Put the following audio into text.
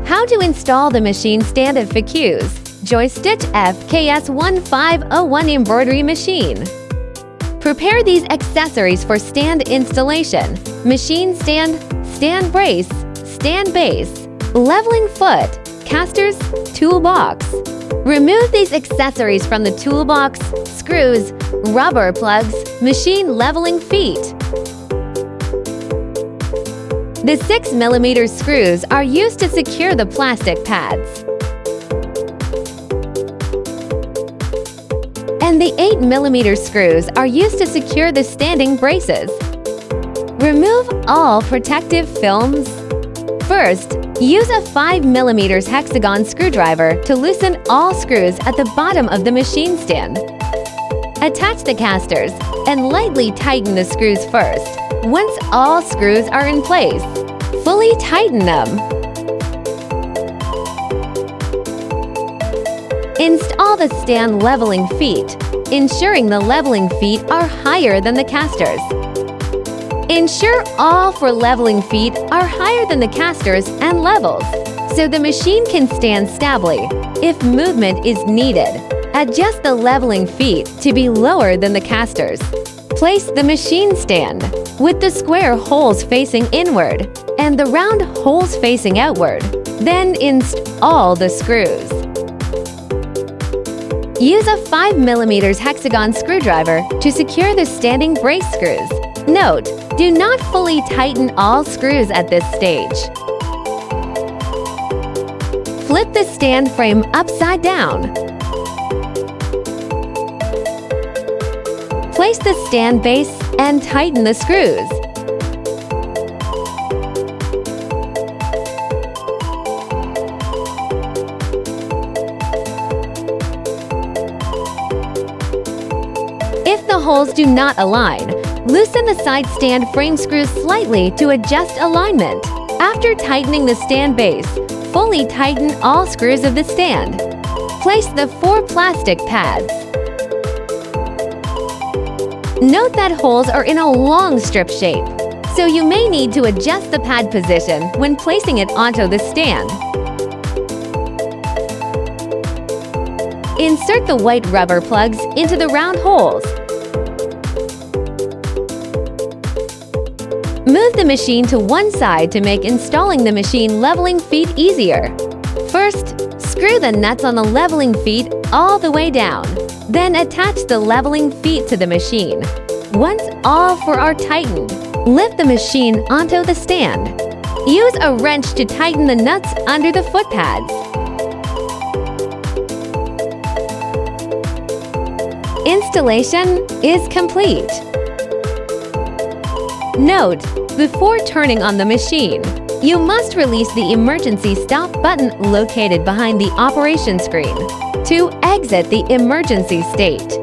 How to install the machine stand of FOKUSE Joy Stitch FKS-1501 embroidery machine. Prepare these accessories for stand installation: machine stand, stand brace, stand base, leveling foot, casters, toolbox. Remove these accessories from the toolbox: screws, rubber plugs, machine leveling feet. The 6mm screws are used to secure the plastic pads, and the 8mm screws are used to secure the standing braces. Remove all protective films. First, use a 5mm hexagon screwdriver to loosen all screws at the bottom of the machine stand. Attach the casters and lightly tighten the screws first. Once all screws are in place, fully tighten them. Install the stand leveling feet, ensuring the leveling feet are higher than the casters. Ensure all 4 leveling feet are higher than the casters and levels, so the machine can stand stably. If movement is needed, adjust the leveling feet to be lower than the casters. Place the machine stand with the square holes facing inward and the round holes facing outward. Then install the screws. Use a 5mm hexagon screwdriver to secure the standing brace screws. Note: do not fully tighten all screws at this stage. Flip the stand frame upside down. Place the stand base and tighten the screws. If the holes do not align, loosen the side stand frame screws slightly to adjust alignment. After tightening the stand base, fully tighten all screws of the stand. Place the 4 plastic pads. Note that holes are in a long strip shape, so you may need to adjust the pad position when placing it onto the stand. Insert the white rubber plugs into the round holes. Move the machine to one side to make installing the machine leveling feet easier. First, screw the nuts on the leveling feet all the way down. Then attach the leveling feet to the machine. Once all 4 are tightened, lift the machine onto the stand. Use a wrench to tighten the nuts under the foot pads. Installation is complete. Note: before turning on the machine, you must release the emergency stop button located behind the operation screen to exit the emergency state.